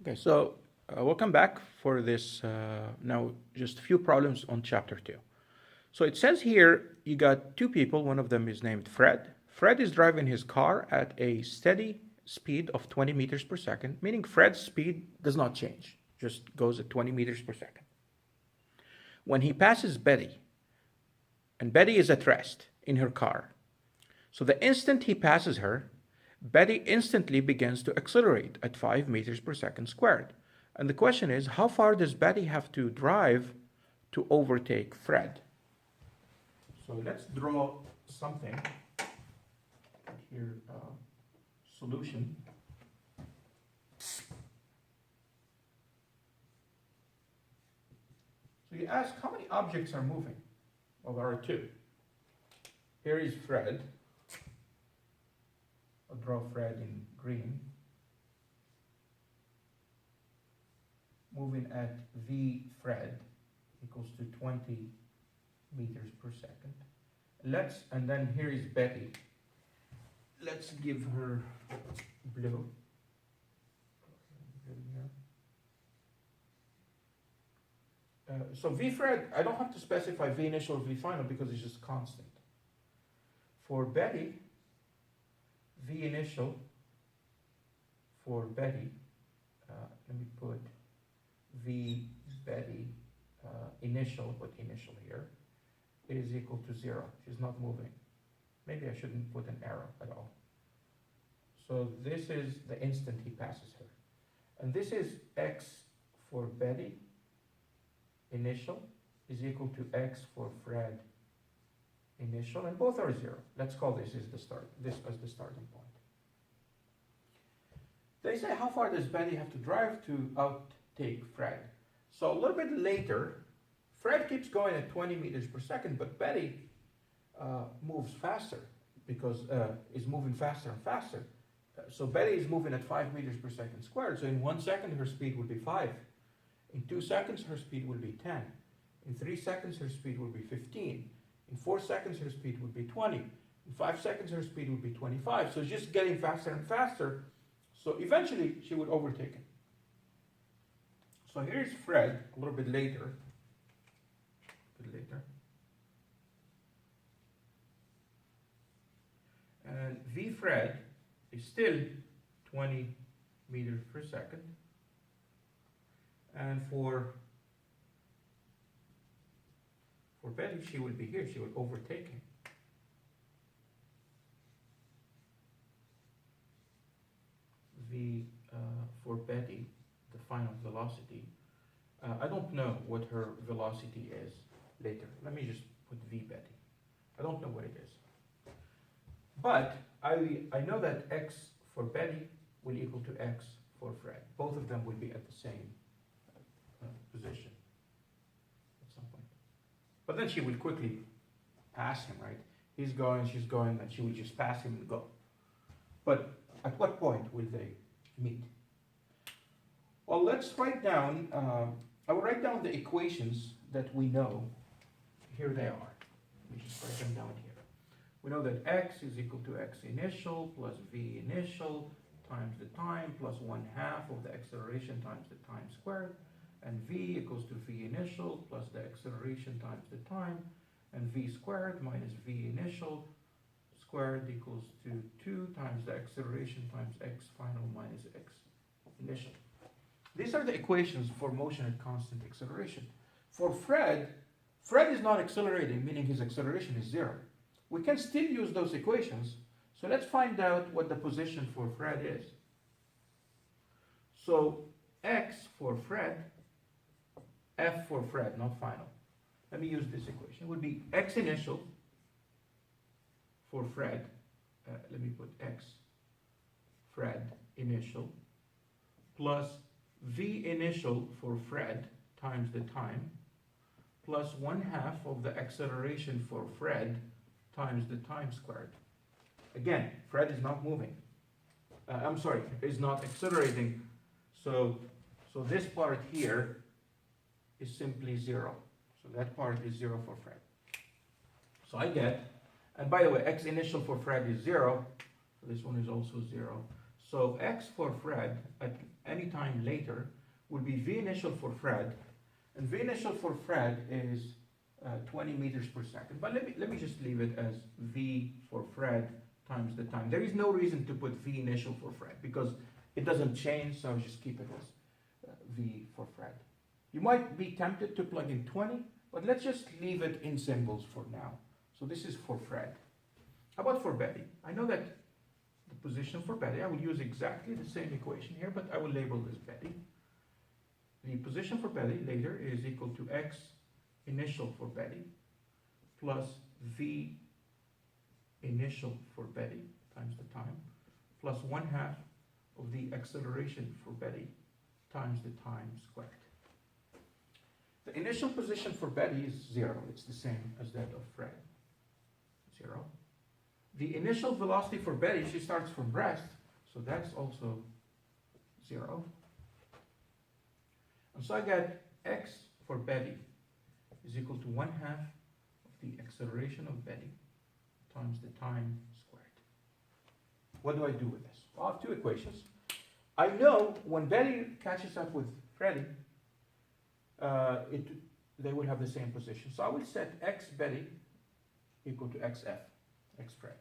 Okay, so welcome back for this now just a few problems on chapter 2. So it says here you got two people, one of them is named Fred. Fred is driving his car at a steady speed of 20 meters per second, meaning Fred's speed does not change, just goes at 20 meters per second. When he passes Betty, and Betty is at rest in her car, so the instant he passes her, Betty instantly begins to accelerate at 5 meters per second squared. And the question is, how far does Betty have to drive to overtake Fred? So let's draw something here, solution. So you ask, how many objects are moving? Well, there are two. Here is Fred. I'll draw Fred in green. Moving at v Fred equals to 20 meters per second. And then here is Betty. Let's give her blue. So v Fred, I don't have to specify v initial or v final because it's just constant. For Betty, v initial for Betty, let me put v Betty initial, put initial here, is equal to 0. She's not moving. Maybe I shouldn't put an arrow at all. So this is the instant he passes her. And this is x for Betty initial is equal to x for Fred initial, and both are 0. Let's call this as the starting point. They say, how far does Betty have to drive to outtake Fred? So a little bit later, Fred keeps going at 20 meters per second, but Betty moves faster because is moving faster and faster. So Betty is moving at 5 meters per second squared. So in 1 second, her speed would be 5. In 2 seconds, her speed will be 10. In 3 seconds, her speed will be 15. In 4 seconds, her speed would be 20. In 5 seconds, her speed would be 25. So it's just getting faster and faster. So eventually, she would overtake him. So here's Fred a little bit later. And v Fred is still 20 meters per second. And for Betty, she will be here. She will overtake him. For Betty, the final velocity. I don't know what her velocity is later. Let me just put v Betty. I don't know what it is. But I know that x for Betty will equal to x for Fred. Both of them will be at the same position at some point. But then she will quickly pass him, right? He's going, she's going, and she will just pass him and go. But at what point will they meet? Well, let's write down, I will write down the equations that we know. Here they are. Let me just write them down here. We know that x is equal to x initial plus v initial times the time plus 1/2 of the acceleration times the time squared. And v equals to v initial plus the acceleration times the time. And v squared minus v initial squared equals to 2 times the acceleration times x final minus x initial. These are the equations for motion at constant acceleration. For Fred is not accelerating, meaning his acceleration is 0. We can still use those equations. So let's find out what the position for Fred is. So x for Fred, f for Fred, not final. Let me use this equation. It would be x initial for Fred. Let me put x Fred initial plus v initial for Fred times the time plus 1/2 of the acceleration for Fred times the time squared. Again, Fred is not moving. Is not accelerating. So this part here is simply 0. So that part is 0 for Fred. So I get, and by the way, x initial for Fred is 0. So this one is also 0. So x for Fred at any time time later will be V initial for Fred, and V initial for Fred is 20 meters per second. But let me just leave it as V for Fred times the time. There is no reason to put V initial for Fred because it doesn't change, so I'll just keep it as V for Fred. You might be tempted to plug in 20, but let's just leave it in symbols for now. So this is for Fred. How about for Betty? I know that the position for Betty, I will use exactly the same equation here, but I will label this Betty. The position for Betty later is equal to X initial for Betty plus V initial for Betty times the time plus 1/2 of the acceleration for Betty times the time squared. The initial position for Betty is 0. It's the same as that of Fred. 0. The initial velocity for Betty, she starts from rest, so that's also 0. And so I get X for Betty is equal to 1/2 of the acceleration of Betty times the time squared. What do I do with this? Well, I have two equations. I know when Betty catches up with Freddie, they will have the same position. So I will set X Betty equal to XF, X Fred.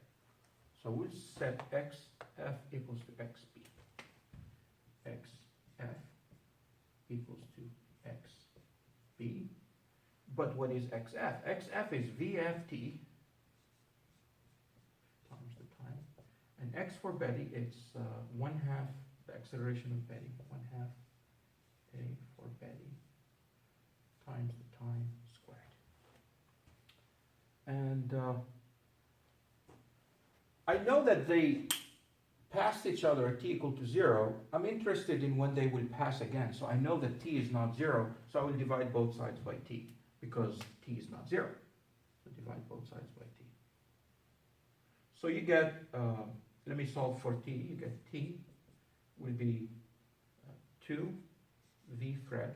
So we'll set XF equals to XB. XF equals to XB. But what is XF? XF is VFT times the time. And X for Betty, it's 1/2 the acceleration of Betty. 1/2 A for Betty times the time squared. And I know that they passed each other at t equal to 0. I'm interested in when they will pass again. So I know that t is not 0, so I will divide both sides by t, because t is not 0. So divide both sides by t. So you get, let me solve for t. You get t will be 2v Fred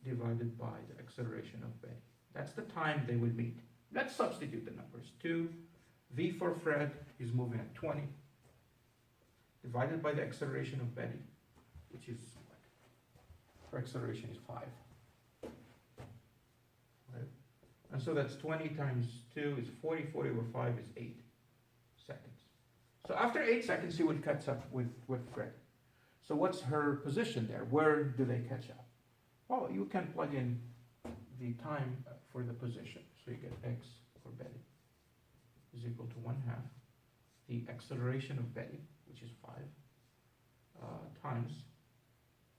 divided by the acceleration of Betty. That's the time they will meet. Let's substitute the numbers. 2v for Fred is moving at 20 divided by the acceleration of Betty, which is what? Her acceleration is 5. Right? And so that's 20 times 2 is 40. 40 over 5 is 8 seconds. So after 8 seconds, she would catch up with Fred. So what's her position there? Where do they catch up? Well, you can plug in the time for the position. So you get X for Betty is equal to 1/2 the acceleration of Betty, which is 5, times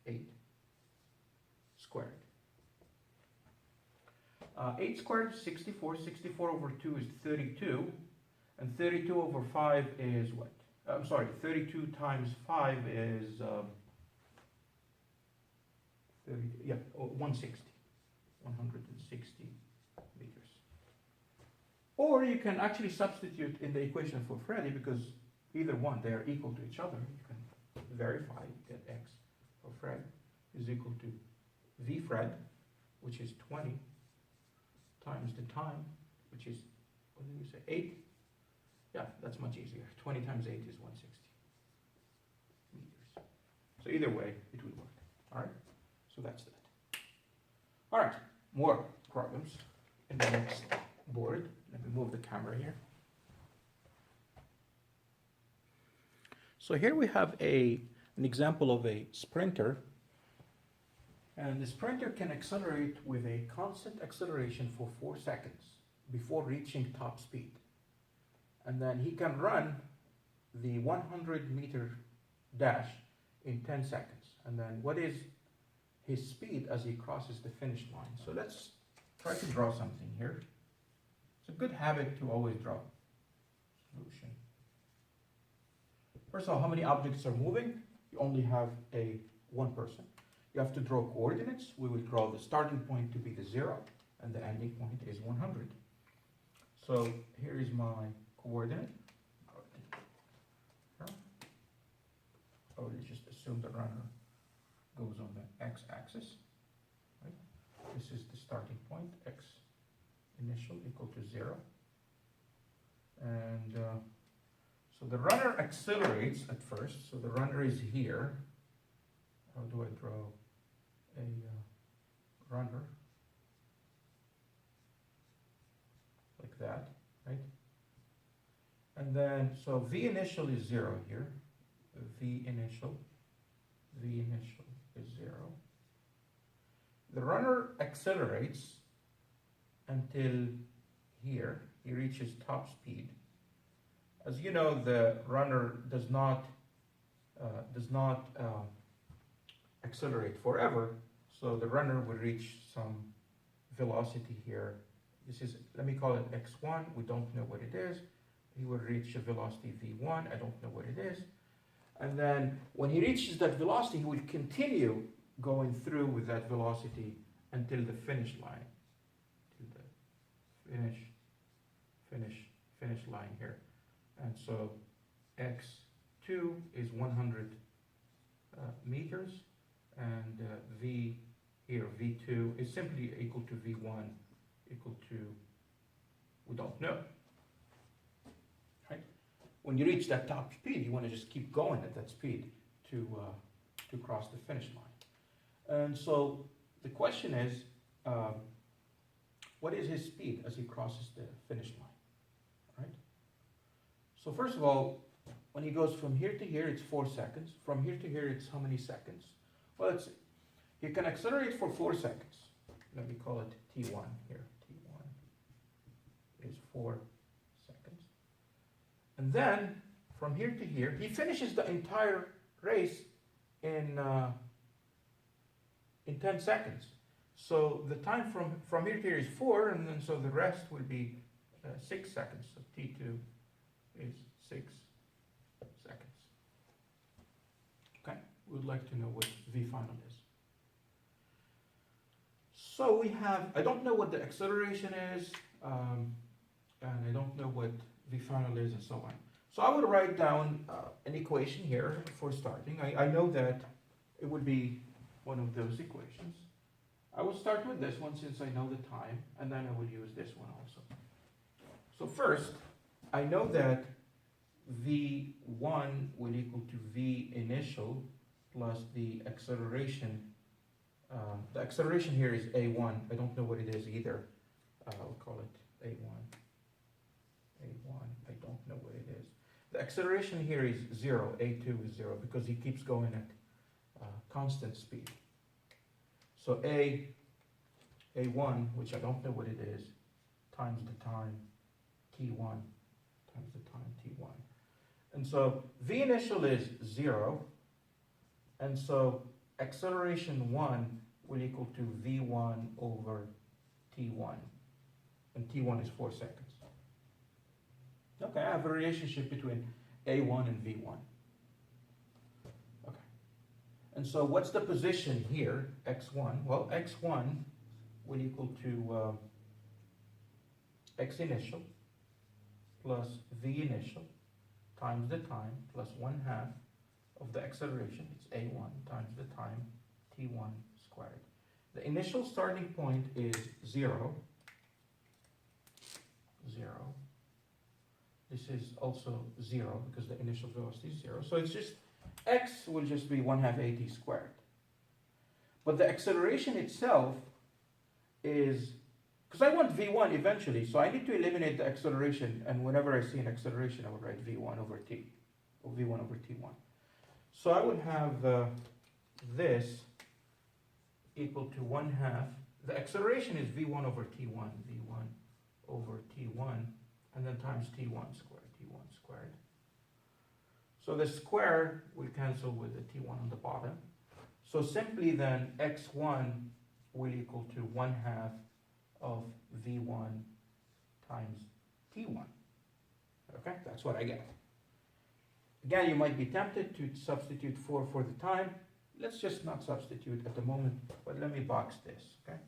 8 squared. 8 squared is 64. 64 over 2 is 32. And 32 over 5 is what? I'm sorry, 32 times 5 is 160. 160 meters. Or you can actually substitute in the equation for Freddie, because either one, they are equal to each other. You can verify that X for Fred is equal to V Fred, which is 20, times the time, which is, what did we say, 8? Yeah, that's much easier. 20 times 8 is 160 meters. So either way, it will work. All right? So that's that. All right, more problems in the next board. Let me move the camera here. So here we have an example of a sprinter. And the sprinter can accelerate with a constant acceleration for 4 seconds before reaching top speed. And then he can run the 100-meter dash in 10 seconds. And then what is his speed as he crosses the finish line? So let's try to draw something here. It's a good habit to always draw. Solution. First of all, how many objects are moving? You only have one person. You have to draw coordinates. We will draw the starting point to be the 0, and the ending point is 100. So here is my coordinate. I will just assume the runner goes on the x-axis. Right? This is the starting point, x initial equal to 0. And so the runner accelerates at first. So the runner is here. How do I draw a runner like that, right? And then, so V initial is 0 here. V initial is 0. The runner accelerates until here. He reaches top speed. As you know, the runner does not accelerate forever, so the runner will reach some velocity here. This is, let me call it x1. We don't know what it is. He will reach a velocity v1. I don't know what it is. And then when he reaches that velocity, he will continue going through with that velocity until the finish line, to the finish line here. And so x2 is 100 meters, and v here, v2 is simply equal to v1 equal to, we don't know. Right? When you reach that top speed, you want to just keep going at that speed to cross the finish line. And so the question is, what is his speed as he crosses the finish line? Right? So first of all, when he goes from here to here, it's 4 seconds. From here to here, it's how many seconds? Well, let's see. He can accelerate for 4 seconds. Let me call it T1 here. T1 is 4 seconds. And then, from here to here, he finishes the entire race in 10 seconds. So the time from here to here is 4, and then so the rest will be 6 seconds. So T2 is 6 seconds. Okay, we would like to know what V final is. So we have, I don't know what the acceleration is, and I don't know what V final is, and so on. So I would write down an equation here for starting. I know that it would be one of those equations. I will start with this one since I know the time, and then I will use this one also. So first, I know that V1 will equal to V initial plus the acceleration. The acceleration here is A1. I don't know what it is either. I'll call it A1. A1, I don't know what it is. The acceleration here is 0. A2 is 0 because he keeps going at constant speed. So A1, which I don't know what it is, times the time T1, times the time T1. And so V initial is 0, and so acceleration 1 will equal to V1 over T1, and T1 is 4 seconds. Okay, I have a relationship between A1 and V1. Okay, and so what's the position here, x1? Well, x1 will equal to x initial plus V initial times the time plus 1/2 of the acceleration. It's A1 times the time T1 squared. The initial starting point is 0. This is also 0 because the initial velocity is 0. So it's just, x will just be 1/2 AT squared. But the acceleration itself is, because I want V1 eventually, so I need to eliminate the acceleration, and whenever I see an acceleration, I would write V1 over T, or V1 over T1. So I would have this equal to 1/2. The acceleration is V1 over T1, V1 over T1, and then times T1 squared. So the square will cancel with the T1 on the bottom. So simply then, x1 will equal to 1/2 of V1 times T1. Okay, that's what I get. Again, you might be tempted to substitute 4 for the time. Let's just not substitute at the moment, but let me box this, okay?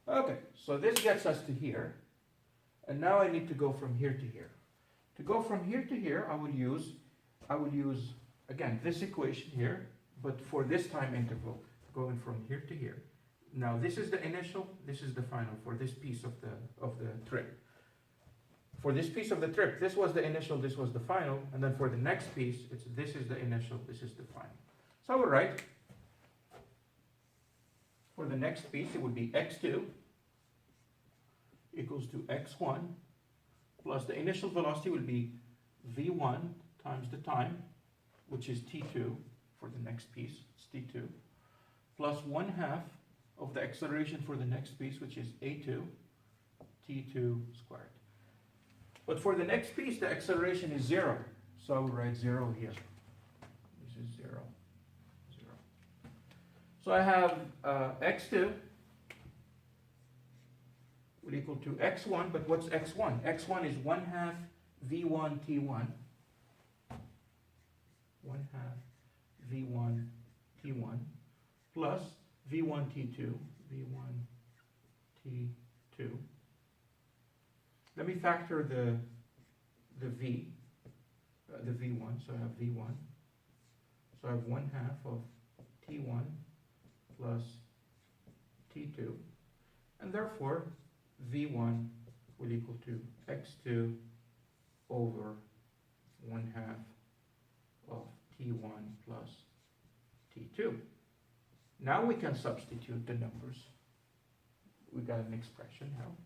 Okay, so this gets us to here, and now I need to go from here to here. To go from here to here, I will use again this equation here, but for this time interval, going from here to here. Now this is the initial, this is the final for this piece of the trip. For this piece of the trip, this was the initial, this was the final, and then for the next piece, this is the initial, this is the final. So I will write, for the next piece, it would be x2 equals to x1 plus the initial velocity will be v1 times the time, which is t2 for the next piece, it's t2, plus 1/2 of the acceleration for the next piece, which is a2, t2 squared. But for the next piece, the acceleration is 0, so I will write 0 here. This is 0, 0. So I have x2 will equal to x1, but what's x1? x1 is 1/2 v1 t1, 1/2 v1 t1 plus v1 t2, v1 t2. Let me factor the v1, so I have v1. So I have 1/2 of t1 plus t2, and therefore v1 will equal to x2 over 1/2 of t1 plus t2. Now we can substitute the numbers. We got an expression now.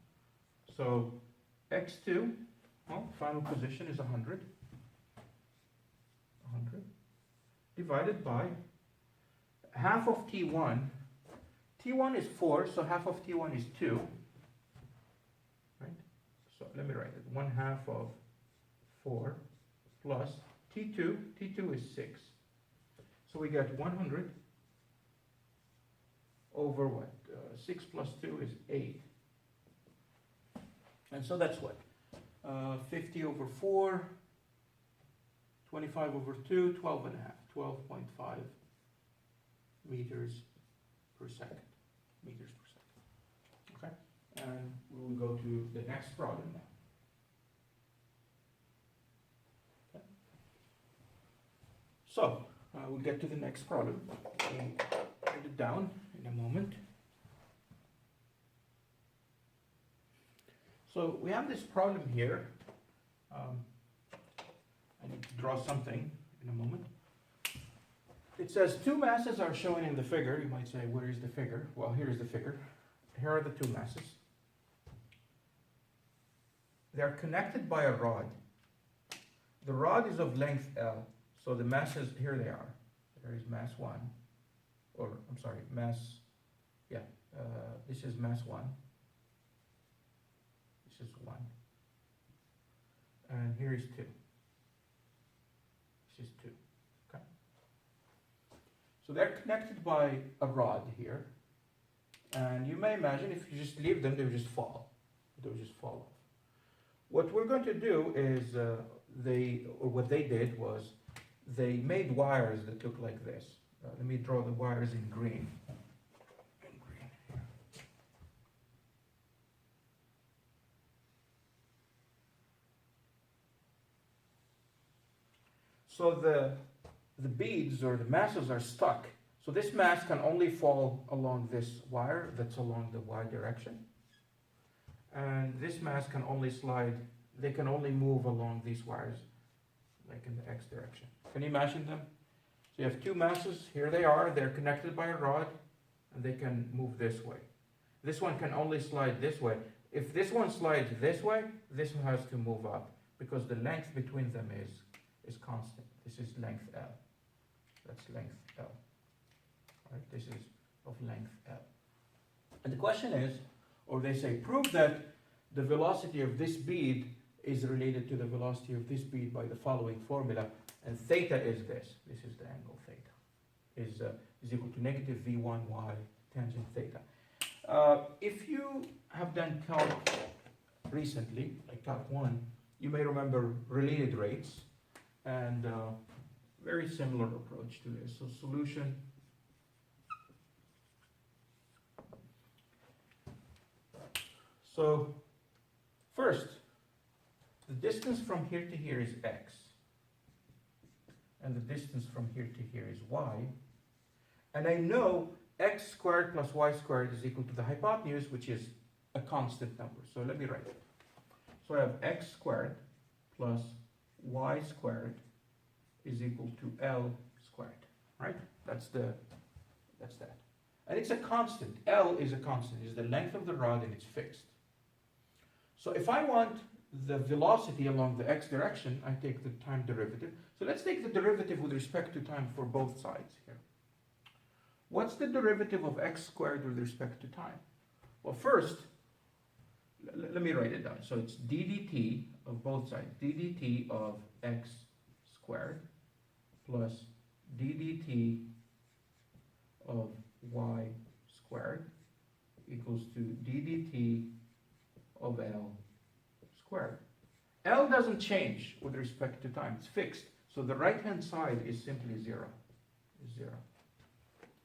So x2, well, final position is 100. 100 divided by half of t1. T1 is 4, so half of t1 is 2. Right? So let me write it. 1/2 of 4 plus t2. T2 is 6. So we get 100 over what? 6 plus 2 is 8. And so that's what? 50 over 4, 25 over 2, 12.5. 12.5 meters per second. Meters per second. Okay? And we will go to the next problem now. Okay. So, we'll get to the next problem. We'll write it down in a moment. So we have this problem here. I need to draw something in a moment. It says two masses are shown in the figure. You might say, where is the figure? Well, here's the figure. Here are the two masses. They're connected by a rod. The rod is of length L. So the masses, here they are. There is mass 1. Or, I'm sorry, mass, yeah, this is mass 1. This is 1. And here is 2. This is 2. Okay. So they're connected by a rod here. And you may imagine if you just leave them, they will just fall. They will just fall off. What we're going to do is, what they did was, they made wires that look like this. Let me draw the wires in green. So the beads or the masses are stuck. So this mass can only fall along this wire that's along the y direction. And this mass can only slide, they can only move along these wires, like in the x direction. Can you imagine them? So you have two masses, here they are, they're connected by a rod, and they can move this way. This one can only slide this way. If this one slides this way, this one has to move up, because the length between them is constant. This is length L. That's length L. Right? This is of length L. And the question is, or they say, prove that the velocity of this bead is related to the velocity of this bead by the following formula, and theta is this. This is the angle theta. Is equal to negative v1y tangent theta. If you have done calc recently, like calc 1, you may remember related rates, and very similar approach to this. So solution. So first, the distance from here to here is x, and the distance from here to here is y, and I know x squared plus y squared is equal to the hypotenuse, which is a constant number. So let me write it. So I have x squared plus y squared is equal to L squared, right? that's that. And it's a constant. L is a constant. It's the length of the rod and it's fixed. So if I want the velocity along the x direction, I take the time derivative. So let's take the derivative with respect to time for both sides here. What's the derivative of x squared with respect to time? Well, first, let me write it down. So it's d dt of both sides. d dt of x squared plus d dt of y squared equals to d dt of L squared. L doesn't change with respect to time. It's fixed. So the right-hand side is simply 0.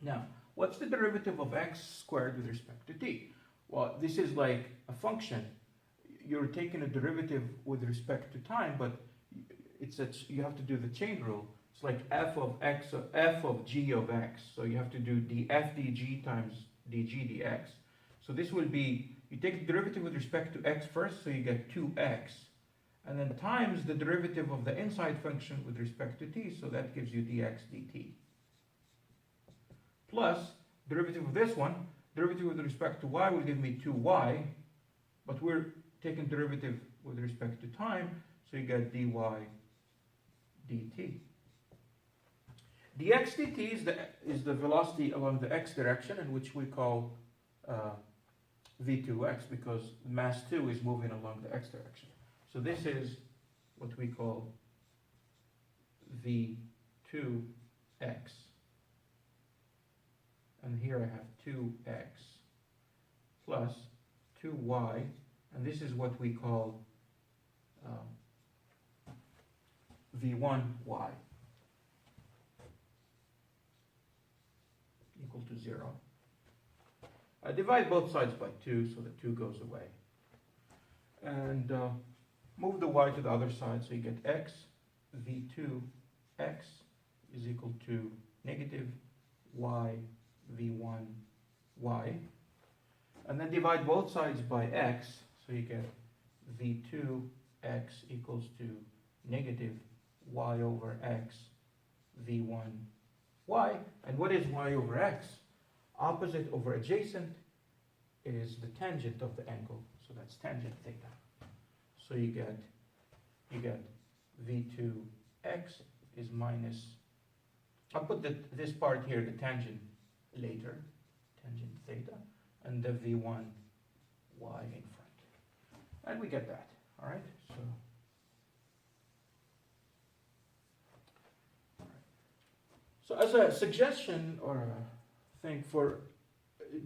Now, what's the derivative of x squared with respect to t? Well, this is like a function. You're taking a derivative with respect to time, but you have to do the chain rule. It's like f of x, f of g of x. So you have to do df dg times dg dx. So this will be, you take the derivative with respect to x first, so you get 2x. And then times the derivative of the inside function with respect to t, so that gives you dx dt. Plus, derivative of this one, derivative with respect to y will give me 2y, but we're taking derivative with respect to time, so you get dy dt. dx dt is the velocity along the x direction, in which we call v2x, because mass 2 is moving along the x direction. So this is what we call v2x. And here I have 2x plus 2y, and this is what we call v1y equal to 0. I divide both sides by 2, so the 2 goes away. And move the y to the other side, so you get x v2x is equal to negative y v1y. And then divide both sides by x, so you get v2x equals to negative y over x v1y. And what is y over x? Opposite over adjacent is the tangent of the angle, so that's tangent theta. So you get v2x is minus, I'll put this part here, the tangent, later, tangent theta, and the v1y in front. And we get that, all right? So as a suggestion or a thing for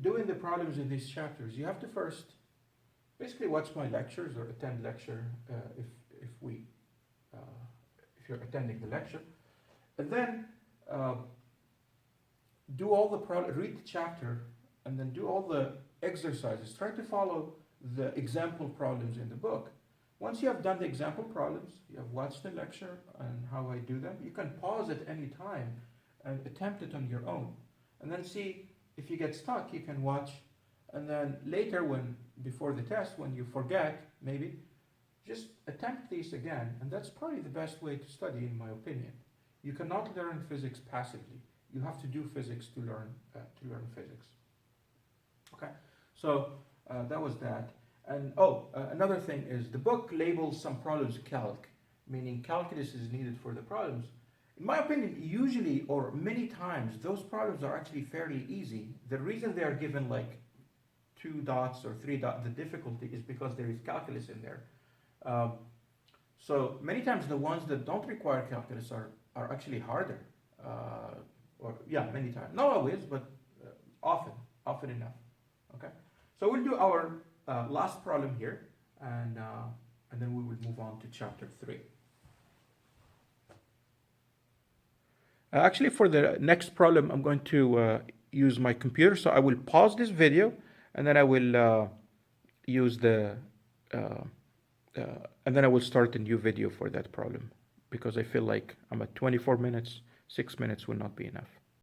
doing the problems in these chapters, you have to first basically watch my lectures or attend lecture if you're attending the lecture, and then do all the read the chapter, and then do all the exercises. Try to follow the example problems in the book. Once you have done the example problems, you have watched the lecture and how I do them, you can pause at any time and attempt it on your own, and then see if you get stuck. You can watch, and then later, before the test, when you forget, maybe just attempt these again. And that's probably the best way to study, in my opinion. You cannot learn physics passively. You have to do physics to learn physics. Okay, so that was that. And another thing is the book labels some problems calc, meaning calculus is needed for the problems. In my opinion, usually or many times, those problems are actually fairly easy. The reason they are given like 2 dots or 3 dots, the difficulty is because there is calculus in there. So many times the ones that don't require calculus are actually harder. Many times. Not always, but often enough. Okay. So we'll do our last problem here, and then we will move on to chapter 3. Actually, for the next problem, I'm going to use my computer. So I will pause this video, and then I will use and then I will start a new video for that problem, because I feel like I'm at 24 minutes, 6 minutes will not be enough.